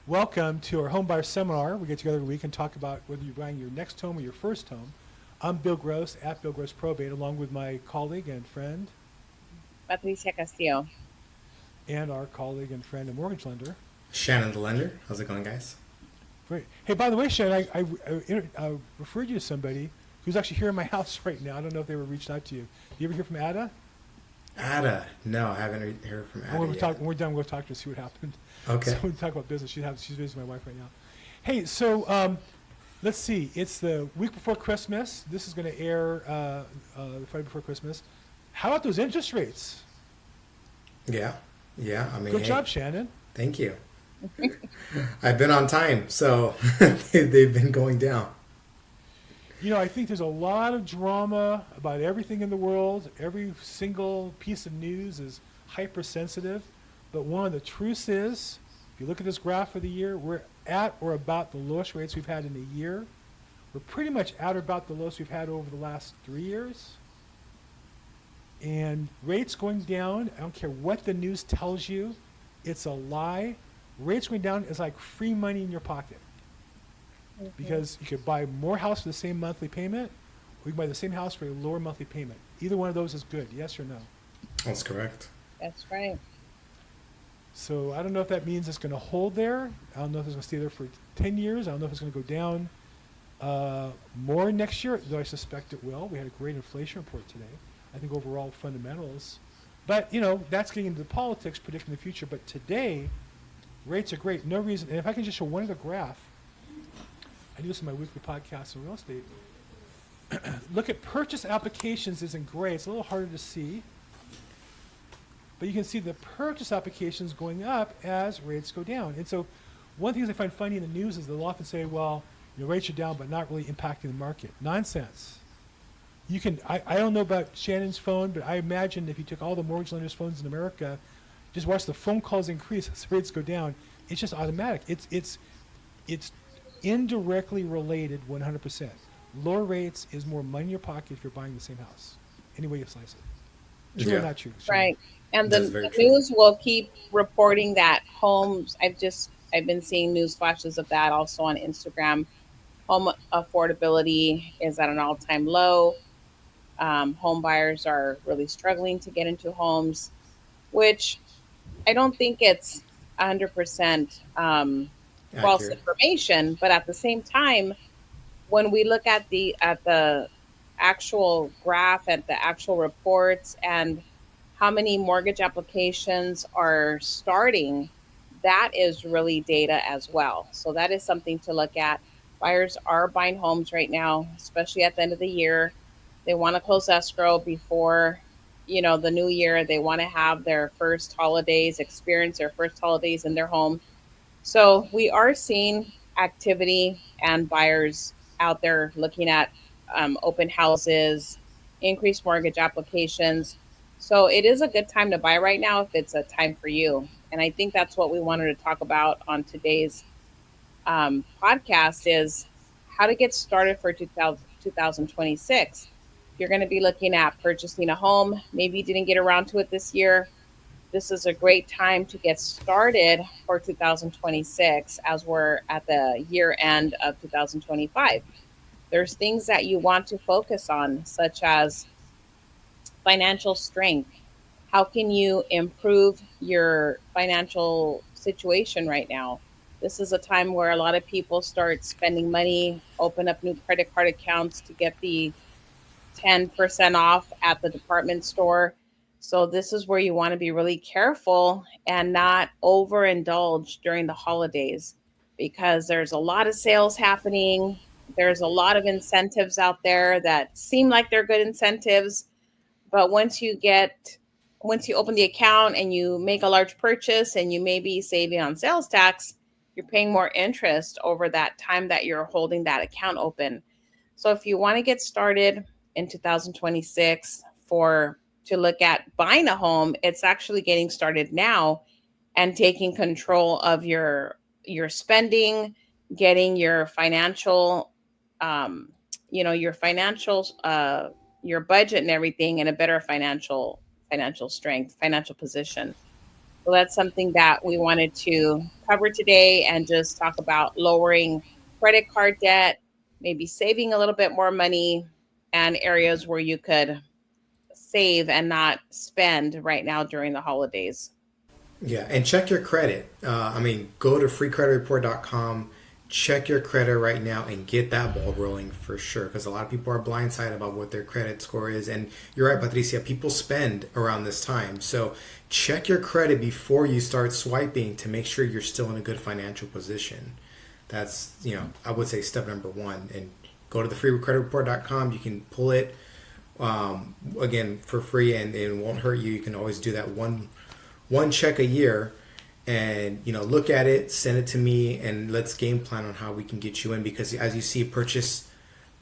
Welcome to our home buyer seminar. We get together every week and talk about whether you're buying your next home or your first home. I'm Bill Gross at Bill Gross Probate, along with my colleague and friend Patricia Castillo. and our colleague and friend and mortgage lender. Shannon the lender. How's it going, guys? Great. Hey, by the way, Shannon, I referred you to somebody who's actually here in my house right now. I don't know if they were reached out to you. You ever hear from Ada? Ada. No, I haven't heard from Ada yet. When we're done, we'll talk to her, see what happened. Okay. So we talk about business. She's visiting my wife right now. Hey, so let's see. It's the week before Christmas. This is going to air the Friday before Christmas. How about those interest rates? Yeah. Yeah. I mean, Good hey, job, Shannon. thank you. I've been on time, so they've been going down. You know, I think there's a lot of drama about everything in the world. Every single piece of news is hypersensitive. But one of the truths is, if you look at this graph for the year, we're at or about the lowest rates we've had in a year. We're pretty much at or about the lowest we've had over the last 3 years. And rates going down, I don't care what the news tells you, it's a lie. Rates going down is like free money in your pocket. Because you could buy more house for the same monthly payment, or you can buy the same house for a lower monthly payment. Either one of those is good, yes or no? That's correct. That's right. So I don't know if that means it's going to hold there. I don't know if it's going to stay there for 10 years. I don't know if it's going to go down more next year, though I suspect it will. We had a great inflation report today. I think overall fundamentals. But, you know, that's getting into the politics, predicting the future. But today, rates are great. No reason. And if I can just show one other graph, I do this in my weekly podcast on real estate. Look at purchase applications is in gray. It's a little harder to see. But you can see the purchase applications going up as rates go down. And so one of the things I find funny in the news is they'll often say, well, you know, rates are down but not really impacting the market. Nonsense. You can, I don't know about Shannon's phone, but I imagine if you took all the mortgage lenders' phones in America, just watch the phone calls increase as rates go down. It's just automatic. It's indirectly related 100%. Lower rates is more money in your pocket if you're buying the same house. Any way you slice it. True or Yeah, not true? Shannon? Right. And that's the very true. news will keep reporting that homes, I've been seeing news flashes of that also on Instagram. Home affordability is at an all-time low. Home buyers are really struggling to get into homes, which I don't think it's 100% false Accurate. information, but at the same time, when we look at the actual graph, at the actual reports, and how many mortgage applications are starting, that is really data as well. So that is something to look at. Buyers are buying homes right now, especially at the end of the year. They want to close escrow before, the new year. They want to have their first holidays, experience their first holidays in their home. So we are seeing activity and buyers out there looking at open houses, increased mortgage applications. So it is a good time to buy right now if it's a time for you. And I think that's what we wanted to talk about on today's podcast is how to get started for 2026. You're going to be looking at purchasing a home. Maybe you didn't get around to it this year. This is a great time to get started for 2026 as we're at the year end of 2025. There's things that you want to focus on, such as financial strength. How can you improve your financial situation right now? This is a time where a lot of people start spending money, open up new credit card accounts to get the 10% off at the department store. So this is where you want to be really careful and not overindulge during the holidays because there's a lot of sales happening. There's a lot of incentives out there that seem like they're good incentives, but once you open the account and you make a large purchase and you may be saving on sales tax, you're paying more interest over that time that you're holding that account open. So if you want to get started in 2026 for to look at buying a home, it's actually getting started now and taking control of your spending, getting your financial um your financial your budget and everything in a better financial strength, financial position. So that's something that we wanted to cover today and just talk about lowering credit card debt, maybe saving a little bit more money, and areas where you could save and not spend right now during the holidays. Yeah, and check your credit. Go to freecreditreport.com, check your credit right now, and get that ball rolling for sure. Because a lot of people are blindsided about what their credit score is. And you're right, Patricia, people spend around this time. So check your credit before you start swiping to make sure you're still in a good financial position. That's, I would say step number one. And go to the freecreditreport.com. You can pull it, again, for free, and it won't hurt you. You can always do that one check a year, and look at it, send it to me, and let's game plan on how we can get you in. Because as you see, purchases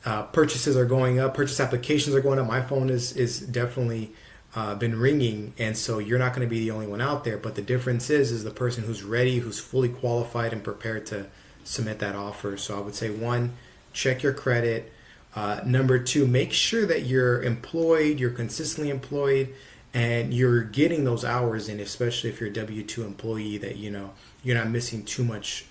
are going up, purchase applications are going up. My phone is definitely been ringing, and so you're not going to be the only one out there. But the difference is the person who's ready, who's fully qualified and prepared to submit that offer. So I would say, one, check your credit. Number two, make sure that you're employed, you're consistently employed, and you're getting those hours in, especially if you're a W-2 employee, that you're not missing too much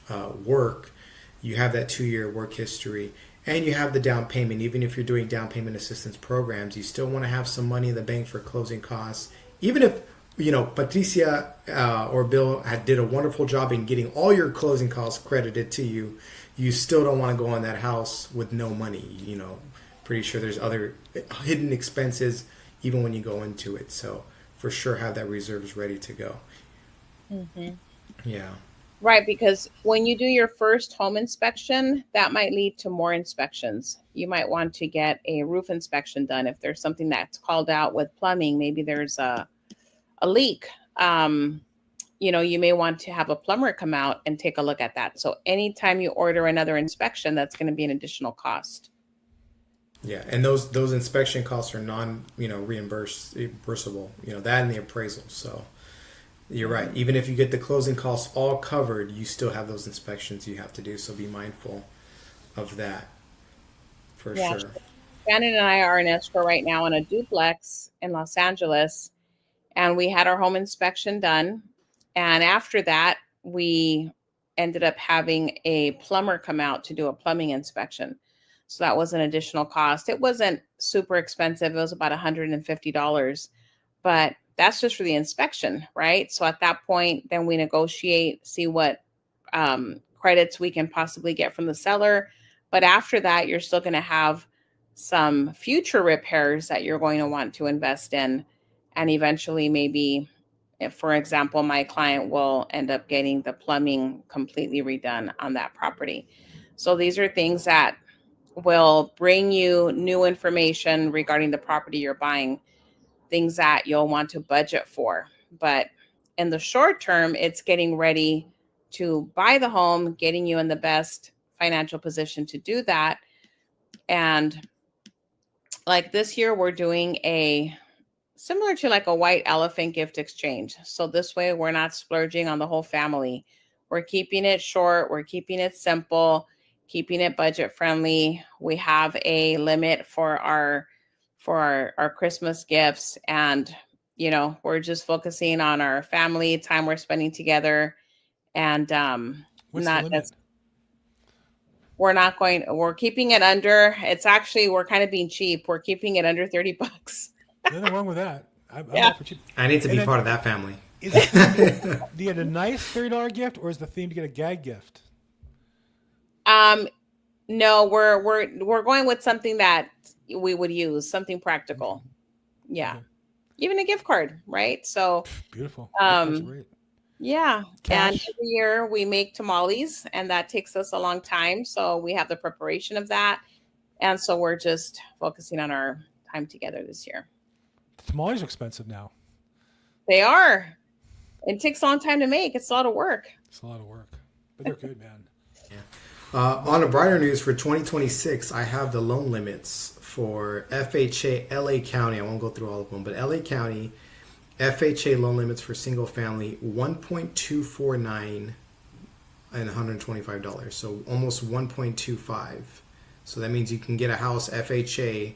work. You have that 2-year work history, and you have the down payment. Even if you're doing down payment assistance programs, you still want to have some money in the bank for closing costs. Even if Patricia or Bill did a wonderful job in getting all your closing costs credited to you, you still don't want to go on that house with no money. Pretty sure there's other hidden expenses even when you go into it. So for sure, have that reserves ready to go. Mm-hmm. Yeah. Right, because when you do your first home inspection, that might lead to more inspections. You might want to get a roof inspection done if there's something that's called out with plumbing. Maybe there's a leak. You may want to have a plumber come out and take a look at that. So anytime you order another inspection, that's going to be an additional cost. Yeah, and those inspection costs are reimbursable. That and the appraisal. So you're right. Even if you get the closing costs all covered, you still have those inspections you have to do. So be mindful of that for sure. Shannon and I are in escrow right now on a duplex in Los Angeles, and we had our home inspection done. And after that, we ended up having a plumber come out to do a plumbing inspection. So that was an additional cost. It wasn't super expensive. It was about $150, but that's just for the inspection, right? So at that point, then we negotiate, see what credits we can possibly get from the seller. But after that, you're still going to have some future repairs that you're going to want to invest in. And eventually, maybe, if, for example, my client will end up getting the plumbing completely redone on that property. So these are things that will bring you new information regarding the property you're buying, things that you'll want to budget for. But in the short term, it's getting ready to buy the home, getting you in the best financial position to do that. And like this year, we're doing a similar to like a white elephant gift exchange. So this way, we're not splurging on the whole family. We're keeping it short. We're keeping it simple, keeping it budget friendly. We have a limit for our Christmas gifts, and we're just focusing on our family time we're spending together. And What's the limit? we're keeping it under, it's actually, we're kind of being cheap. We're keeping it under $30. Nothing wrong with that. I'm Yeah. all for cheap. I need to be part of that family. Is it, do you get a nice $30 gift, or is the theme to get a gag gift? No, we're going with something that we would use, something practical. Yeah. Okay. Even a gift card, right? So Beautiful. That's great. yeah. Cash. And every year we make tamales, and that takes us a long time. So we have the preparation of that. And so we're just focusing on our time together this year. Tamales are expensive now. They are. It takes a long time to make. It's a lot of work. It's a lot of work, but they're good, man. On a brighter news for 2026, I have the loan limits for FHA LA County. I won't go through all of them, but LA County FHA loan limits for single family, $1.249 and $125. So almost 1.25. So that means you can get a house FHA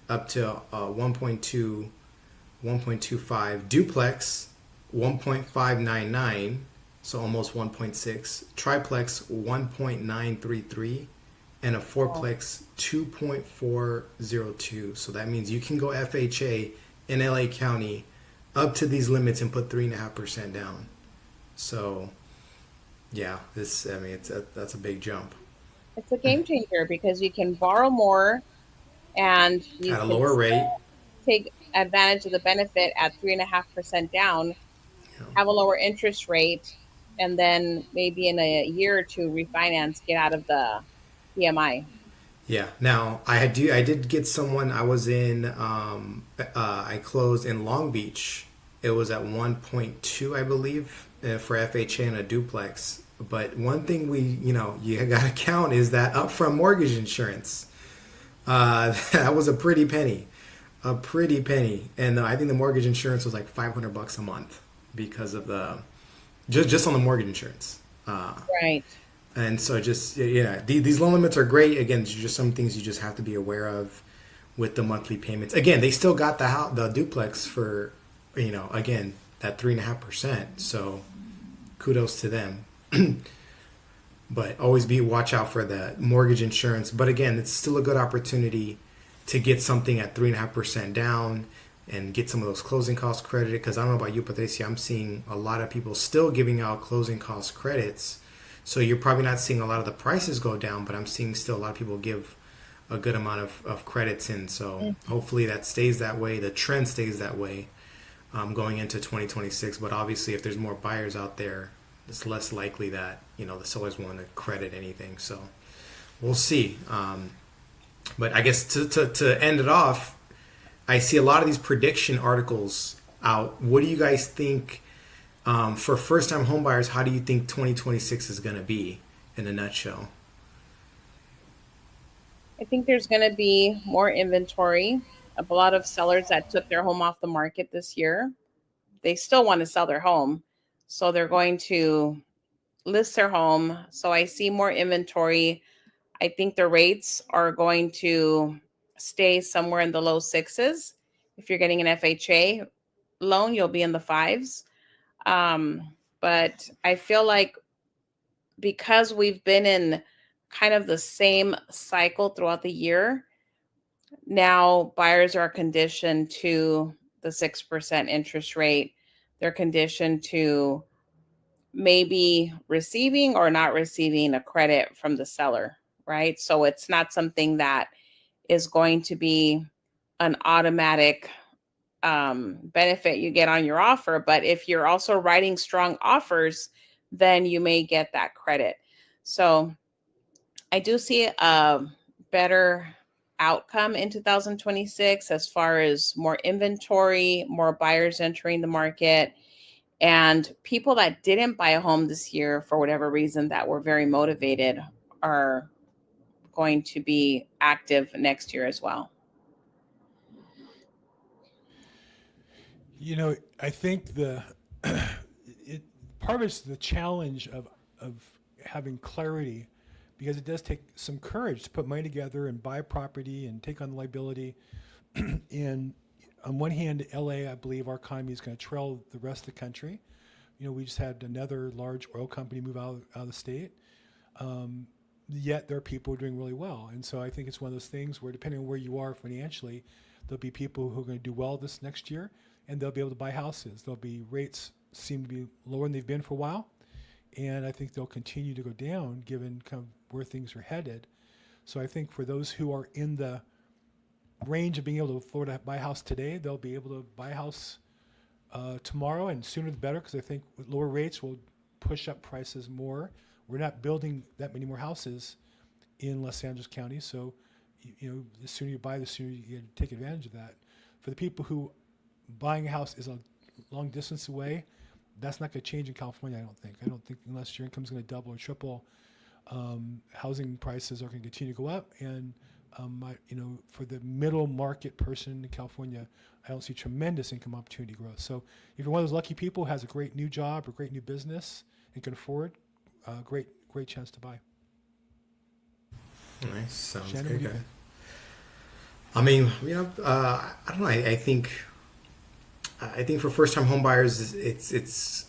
up to 1.25, duplex 1.599, so almost 1.6. Triplex 1.933, and a Oh, fourplex 2.402. So that means you can go FHA in LA County up to these limits and put 3.5% down. So yeah, this, I mean, that's a big jump it's a game changer because you can borrow more and you at a can lower rate. take advantage of the benefit at 3.5% down, You know. have a lower interest rate, and then maybe in a year or two refinance, get out of the PMI. Yeah. Now I did get someone. I was in. I closed in Long Beach. It was at 1.2, I believe, for FHA and a duplex. But one thing you got to count is that upfront mortgage insurance. That was a pretty penny, and I think the mortgage insurance was like $500 a month because of the just on the mortgage insurance. Right. And so just yeah, these loan limits are great. Again, these are just some things you just have to be aware of with the monthly payments. Again, they still got the duplex for again that 3.5%. So kudos to them. But always watch out for the mortgage insurance. But again, it's still a good opportunity to get something at 3.5% down and get some of those closing cost credit. Because I don't know about you, Patricia, I'm seeing a lot of people still giving out closing cost credits. So you're probably not seeing a lot of the prices go down, but I'm seeing still a lot of people give a good amount of credits in. So hopefully that stays that way. The trend stays that way going into 2026. But obviously, if there's more buyers out there, it's less likely that the sellers want to credit anything. So we'll see. But I guess to end it off, I see a lot of these prediction articles out. What do you guys think? For first-time homebuyers, how do you think 2026 is going to be in a nutshell? I think there's going to be more inventory. A lot of sellers that took their home off the market this year, they still want to sell their home. So they're going to list their home. So I see more inventory. I think the rates are going to stay somewhere in the low sixes. If you're getting an FHA loan, you'll be in the fives. But I feel like because we've been in kind of the same cycle throughout the year, now buyers are conditioned to the 6% interest rate. They're conditioned to maybe receiving or not receiving a credit from the seller, right? So it's not something that is going to be an automatic benefit you get on your offer. But if you're also writing strong offers, then you may get that credit. So I do see a better outcome in 2026 as far as more inventory, more buyers entering the market, and people that didn't buy a home this year for whatever reason that were very motivated are going to be active next year as well. I think it part of it's the challenge of having clarity, because it does take some courage to put money together and buy a property and take on the liability. And on one hand, LA, I believe our economy is going to trail the rest of the country. We just had another large oil company move out of the state. Yet there are people who are doing really well. And so I think it's one of those things where, depending on where you are financially, there'll be people who are going to do well this next year, and they'll be able to buy houses. There'll be rates seem to be lower than they've been for a while. And I think they'll continue to go down given kind of where things are headed. So I think for those who are in the range of being able to afford to buy a house today, they'll be able to buy a house tomorrow, and sooner the better, because I think with lower rates will push up prices more. We're not building that many more houses in Los Angeles County, so the sooner you buy, the sooner you get to take advantage of that. For the people who buying a house is a long distance away, that's not going to change in California. I don't think unless your income's going to double or triple, housing prices are going to continue to go up. And for the middle market person in California, I don't see tremendous income opportunity growth. So if you're one of those lucky people who has a great new job or great new business and can afford, great chance to buy. Nice, sounds Shannon, good, what do you guys. think? I mean, I don't know. I think I think for first time home buyers, it's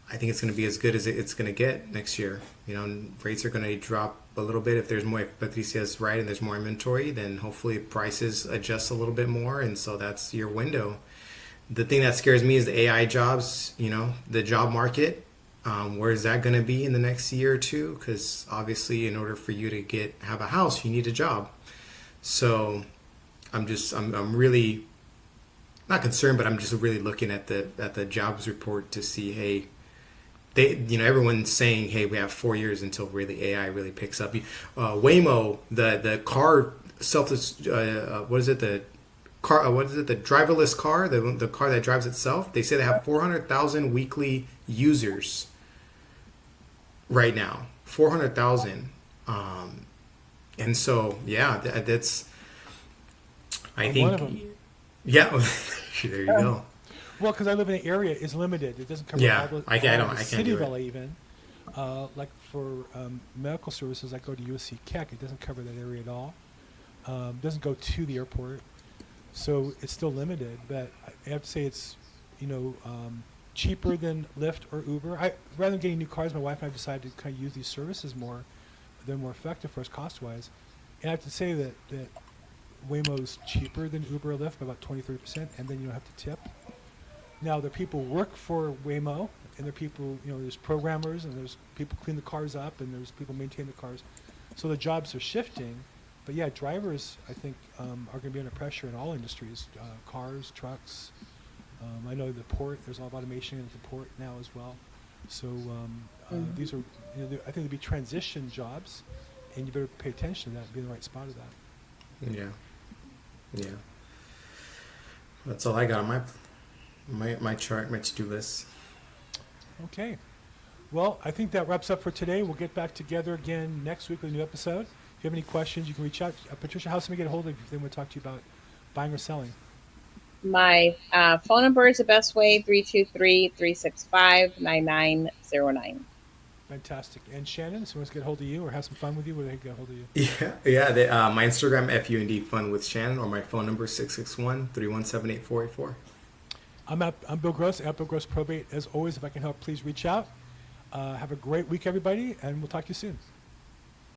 I think it's going to be as good as it's going to get next year. You know, rates are going to drop a little bit if there's more. If Patricia's right and there's more inventory, then hopefully prices adjust a little bit more, and so that's your window. The thing that scares me is the AI jobs. You know, the job market. Where is that going to be in the next year or two? Because obviously, in order for you to have a house, you need a job. So, I'm really not concerned, but I'm just really looking at the jobs report to see, hey, everyone's saying, hey, we have 4 years until really AI really picks up. Waymo, the car what is it, the car, what is it, the driverless car, the car that drives itself. They say they have 400,000 weekly users right now, 400,000. And so, yeah, that's, I I'm think, one of them. yeah, there you go. Well, because I live in an area, it's limited. It doesn't cover Yeah, all the, I can't all the city do of it. LA even. Like for medical services, I go to USC Keck. It doesn't cover that area at all. Doesn't go to the airport, so it's still limited. But I have to say it's, cheaper than Lyft or Uber. Rather than getting new cars, my wife and I decided to kind of use these services more. They're more effective for us cost-wise. And I have to say that Waymo's cheaper than Uber or Lyft by about 20-30%, and then you don't have to tip. Now, the people work for Waymo, and there are people, there's programmers, and there's people clean the cars up, and there's people maintain the cars. So the jobs are shifting. But yeah, drivers, I think, are going to be under pressure in all industries, cars, trucks. I know the port, there's a lot of automation at the port now as well. So these are, I think there'll be transition jobs, and you better pay attention to that and be in the right spot of that. Yeah. That's all I got on my chart, my to-do list. Okay. Well, I think that wraps up for today. We'll get back together again next week with a new episode. If you have any questions, you can reach out. Patricia, how can we get a hold of you if they want to talk to you about buying or selling? My phone number is the best way, 323-365-9909. Fantastic. And Shannon, so let's get a hold of you or have some fun with you, where they can get a hold of you? Yeah. My Instagram, FUND Fun with Shannon, or my phone number, 661-317-8484. I'm Bill Gross, at Bill Gross Probate. As always, if I can help, please reach out. Have a great week, everybody, and we'll talk to you soon.